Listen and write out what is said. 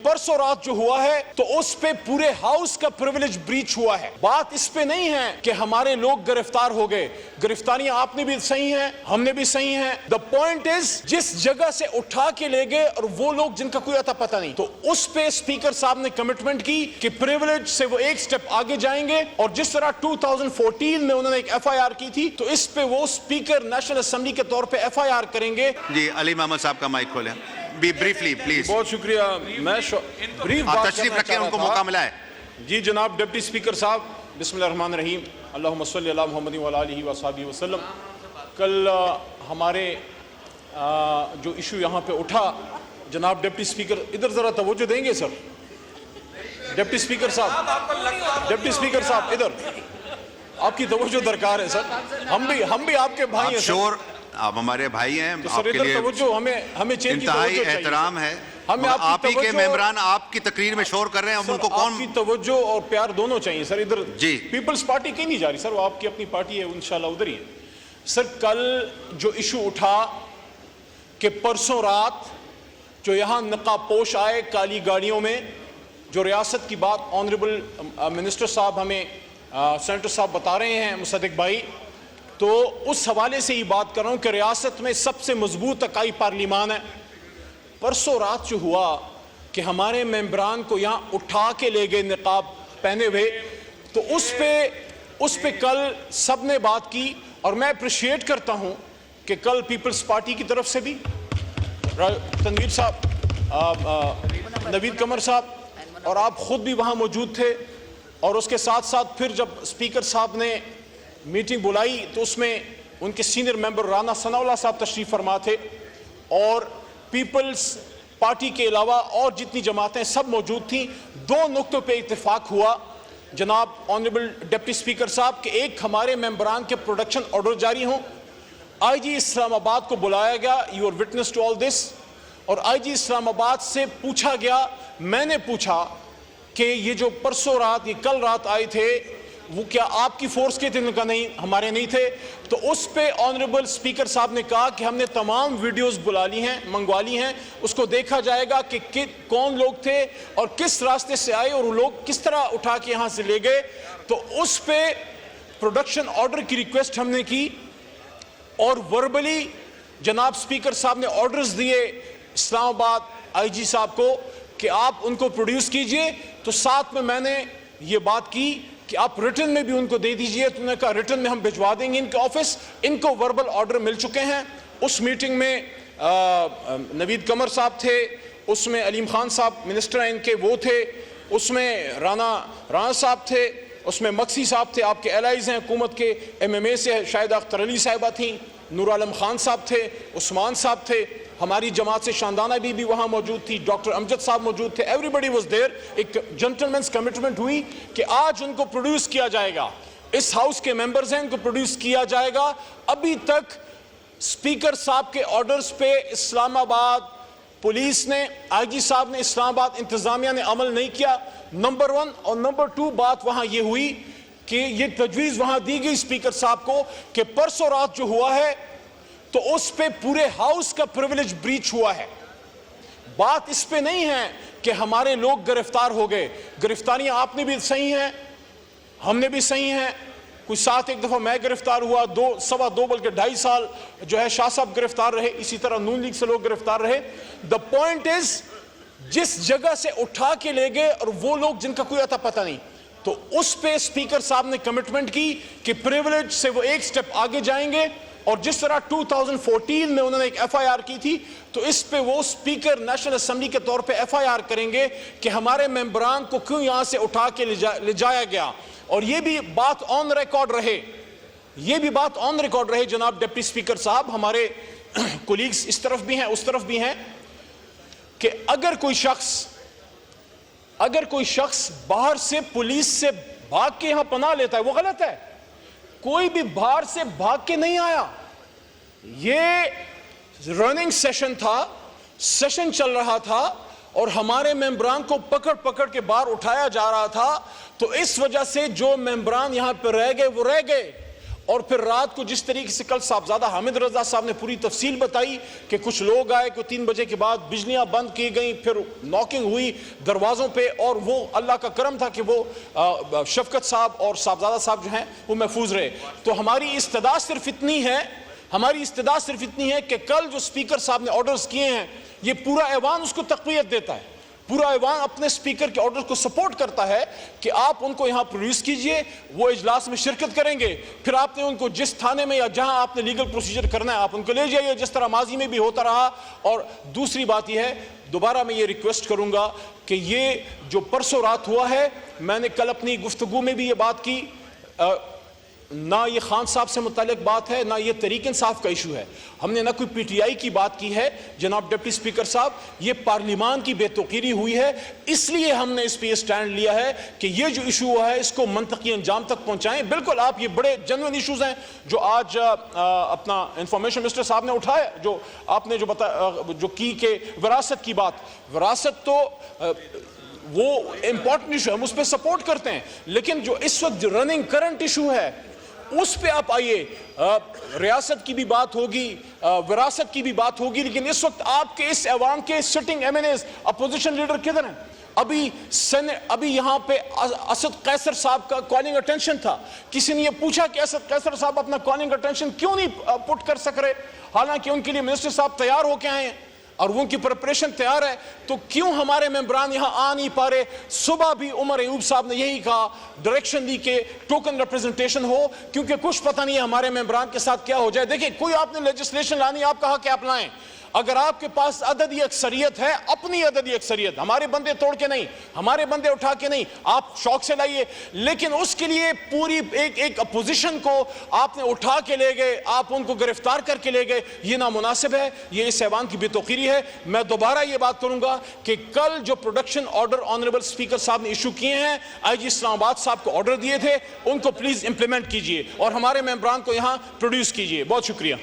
परसों रात जो हुआ है तो उस पे पूरे हाउस का प्रिविलेज ब्रीच हुआ है। बात इस पे नहीं है कि हमारे लोग गिरफ्तार हो गए, गिरफ्तारियां आपने भी सही हैं, हमने भी सही हैं। द पॉइंट इज जिस जगह से उठा के ले गए और वो लोग जिनका कोई अता पता नहीं, तो उस पे स्पीकर साहब ने कमिटमेंट की कि प्रिविलेज से वो एक स्टेप आगे जाएंगे। और जिस तरह 2014 में उन्होंने एक FIR की थी, तो इस पे वो स्पीकर नेशनल असेंबली के तौर पे FIR करेंगे। जी अली मोहम्मद साहब का माइक खोलें, बी ब्रीफली प्लीज। बहुत शुक्रिया। मैं ब्रीफ बात तशरीफ रखें, उनको मौका मिला है। जी जनाब डिप्टी स्पीकर साहब, बिस्मिल्लाहिर्रहमानिर्रहीम, अल्लाहुम्मा सल्ली अला मुहम्मदिन व अला आलिहि व अस्हाबिहि वसल्लम। कल हमारे जो इशू यहाँ पे उठा, जनाब डिप्टी स्पीकर इधर ज़रा तवज्जो देंगे सर। डिप्टी स्पीकर साहब, डिप्टी स्पीकर साहब इधर, आपकी तवज्जो दरकार है सर। हम भी आपके भाई हैं सर। आप हमारे भाई हैं, तो आपके लिए तवज्जो हमें इंतहाई एहतराम है। हमें आप ही के मेंबरान आपकी तकरीर में शोर कर रहे हैं, उनको कौन आपकी तवज्जो और प्यार दोनों चाहिए सर। इधर जी पीपल्स पार्टी कहीं नहीं जा रही सर, वो आपकी अपनी पार्टी है, इंशाल्लाह उधर ही है सर। कल जो इशू उठा कि परसों रात जो यहाँ नकाबपोश आए काली गाड़ियों में, जो रियासत की बात ऑनरेबल मिनिस्टर साहब हमें सेनेटर साहब बता रहे हैं, मुसद्दिक भाई, तो उस हवाले से ही बात कर रहा हूँ कि रियासत में सबसे मजबूत इकाई पार्लिमान है। परसों रात जो हुआ कि हमारे मेंबरान को यहाँ उठा के ले गए निकाब पहने हुए, तो उस पे कल सब ने बात की। और मैं अप्रिशिएट करता हूँ कि कल पीपल्स पार्टी की तरफ से भी तनवीर साहब, नवीद कमर साहब और आप खुद भी वहाँ मौजूद थे। और उसके साथ साथ फिर जब स्पीकर साहब ने मीटिंग बुलाई तो उसमें उनके सीनियर मेंबर राना सनाउल्लाह साहब तशरीफ फरमा थे, और पीपल्स पार्टी के अलावा और जितनी जमातें सब मौजूद थी। दो नुक्तों पे इत्तेफाक हुआ जनाब ऑनरेबल डिप्टी स्पीकर साहब के, एक हमारे मेंबरान के प्रोडक्शन ऑर्डर जारी हों। IG इस्लामाबाद को बुलाया गया, you are witness to all this. और IG इस्लामाबाद से पूछा गया, मैंने पूछा कि ये जो परसों रात, ये कल रात आए थे, वो क्या आपकी फोर्स के थे? उनका नहीं, हमारे नहीं थे। तो उस पे ऑनरेबल स्पीकर साहब ने कहा कि हमने तमाम वीडियोस बुला ली हैं, मंगवा ली हैं, उसको देखा जाएगा कि कौन लोग थे और किस रास्ते से आए और वो लोग किस तरह उठा के यहाँ से ले गए। तो उस पे प्रोडक्शन ऑर्डर की रिक्वेस्ट हमने की और वर्बली जनाब स्पीकर साहब ने ऑर्डर्स दिए इस्लामाबाद IG साहब को कि आप उनको प्रोड्यूस कीजिए। तो साथ में मैंने ये बात की कि आप रिटन में भी उनको दे दीजिए। तो उन्होंने कहा रिटन में हम भिजवा देंगे इनके ऑफिस। इनको वर्बल ऑर्डर मिल चुके हैं। उस मीटिंग में नवीद कमर साहब थे, उसमें अलीम खान साहब मिनिस्टर हैं इनके, वो थे, उसमें राना साहब थे, उसमें मक्सी साहब थे, आपके एलाइज हैं हुकूमत के, MMA से शाहिदा अख्तर अली साहिबा थी, नूर आलम खान साहब थे, उस्मान साहब थे, हमारी जमात से शानदाना भी वहाँ मौजूद थी, डॉक्टर अमजद साहब मौजूद थे, एवरीबडी वाज देयर। एक जेंटलमैन्स कमिटमेंट हुई कि आज उनको प्रोड्यूस किया जाएगा, इस हाउस के मेंबर्स हैं, उनको प्रोड्यूस किया जाएगा। अभी तक स्पीकर साहब के ऑर्डर्स पे इस्लामाबाद पुलिस ने, IG साहब ने, इस्लामाबाद इंतजामिया ने अमल नहीं किया, नंबर 1। और नंबर 2 बात वहाँ ये हुई कि ये तजवीज़ वहाँ दी गई स्पीकर साहब को कि परसों रात जो हुआ है तो उस पे पूरे हाउस का प्रिविलेज ब्रीच हुआ है। बात इस पे नहीं है कि हमारे लोग गिरफ्तार हो गए, गिरफ्तारियां आपने भी सही हैं, हमने भी सही हैं। कुछ साथ एक दफ़ा मैं गिरफ्तार हुआ, 2 बल्कि 2.5 साल जो है शाह साहब गिरफ्तार रहे, इसी तरह नून लीग से लोग गिरफ्तार रहे। द पॉइंट इज जिस जगह से उठा के ले गए और वो लोग जिनका कोई अता पता नहीं, तो उस पे स्पीकर साहब ने कमिटमेंट की कि प्रिविलेज से वो एक स्टेप आगे जाएंगे। और जिस तरह 2014 में उन्होंने एक FIR की थी, तो इस पे वो स्पीकर नेशनल असेंबली के तौर पे FIR करेंगे कि हमारे मेंबरान को क्यों यहां से उठा के ले जाया गया। और ये भी बात ऑन रिकॉर्ड रहे, ये भी बात ऑन रिकॉर्ड रहे जनाब डिप्टी स्पीकर साहब, हमारे कोलीग्स इस तरफ भी हैं उस तरफ भी हैं, कि अगर कोई शख्स बाहर से पुलिस से भाग के यहां पनाह लेता है, वो गलत है। कोई भी बाहर से भाग के नहीं आया, ये रनिंग सेशन था, सेशन चल रहा था और हमारे मेंबरान को पकड़ पकड़ के बाहर उठाया जा रहा था। तो इस वजह से जो मेंबरान यहां पर रह गए वो रह गए, और फिर रात को जिस तरीके से कल साहबजादा हामिद रजा साहब ने पूरी तफसील बताई कि कुछ लोग आए कि 3 बजे के बाद बिजलियां बंद की गई, फिर नॉकिंग हुई दरवाज़ों पे, और वो अल्लाह का करम था कि वो शफकत साहब और साहबजादा साहब जो हैं वो महफूज रहे। तो हमारी इस्तदा सिर्फ इतनी है, हमारी इस्तदा सिर्फ इतनी है कि कल जो स्पीकर साहब ने ऑर्डर्स किए हैं, ये पूरा ऐवान उसको तक़वियत देता है, पूरा ऐवान अपने स्पीकर के ऑर्डर को सपोर्ट करता है कि आप उनको यहाँ प्रोड्यूस कीजिए, वो इजलास में शिरकत करेंगे, फिर आपने उनको जिस थाने में या जहाँ आपने लीगल प्रोसीजर करना है आप उनको ले जाइए, जिस तरह माजी में भी होता रहा। और दूसरी बात यह है, दोबारा मैं ये रिक्वेस्ट करूँगा कि ये जो परसों रात हुआ है, मैंने कल अपनी गुफ्तगू में भी ये बात की, ना ये खान साहब से मुतालिक बात है, ना ये तहरीक इंसाफ का इशू है, हमने ना कोई पीटीआई की बात की है। जनाब डिप्टी स्पीकर साहब, ये पार्लिमान की बेतौकीरी हुई है, इसलिए हमने इस पे स्टैंड लिया है कि ये जो इशू हुआ है इसको मंतकी अंजाम तक पहुंचाएं। बिल्कुल आप, ये बड़े जेन्युइन इशूज हैं जो आज अपना इंफॉर्मेशन मिनिस्टर साहब ने उठाया, जो आपने जो जो की के विरासत की बात, विरासत तो वो इंपॉर्टेंट इशू है, हम उस पर सपोर्ट करते हैं, लेकिन जो इस वक्त रनिंग करंट इशू है उस पे आप आइए। रियासत की भी बात होगी, विरासत की भी बात होगी, लेकिन इस वक्त आपके इस ऐवान के सिटिंग एमएनएस अपोजिशन लीडर किधर हैं? अभी यहाँ पे असद कैसर साहब का कॉलिंग अटेंशन था, किसी ने ये पूछा कि असद कैसर साहब अपना कॉलिंग अटेंशन क्यों नहीं पुट कर सक रहे, हालांकि उनके लिए मिनिस्टर साहब तैयार होके आए हैं और वो उनकी प्रिपरेशन तैयार है, तो क्यों हमारे मेंबरान यहाँ आ नहीं पा रहे? सुबह भी उमर अयूब साहब ने यही कहा, डायरेक्शन दी कि टोकन रिप्रेजेंटेशन हो, क्योंकि कुछ पता नहीं है हमारे मेंबरान के साथ क्या हो जाए। देखिए, कोई आपने लेजिस्लेशन लानी, आप कहा कि आप लाएं, अगर आपके पास अददी अक्सरियत है, अपनी अददी अक्सरियत, हमारे बंदे तोड़ के नहीं, हमारे बंदे उठा के नहीं, आप शौक से लाइए, लेकिन उसके लिए पूरी एक अपोजिशन को आपने उठा के ले गए, आप उनको गिरफ्तार करके ले गए, ये नामुनासिब है, ये इस ऐवान की बेतौकीरी है। मैं दोबारा ये बात करूंगा कि कल जो प्रोडक्शन ऑर्डर ऑनरेबल स्पीकर साहब ने इशू किए हैं, आईजी इस्लामाबाद साहब को ऑर्डर दिए थे, उनको प्लीज इंप्लीमेंट कीजिए और हमारे मेंबरान को यहां प्रोड्यूस कीजिए। बहुत शुक्रिया।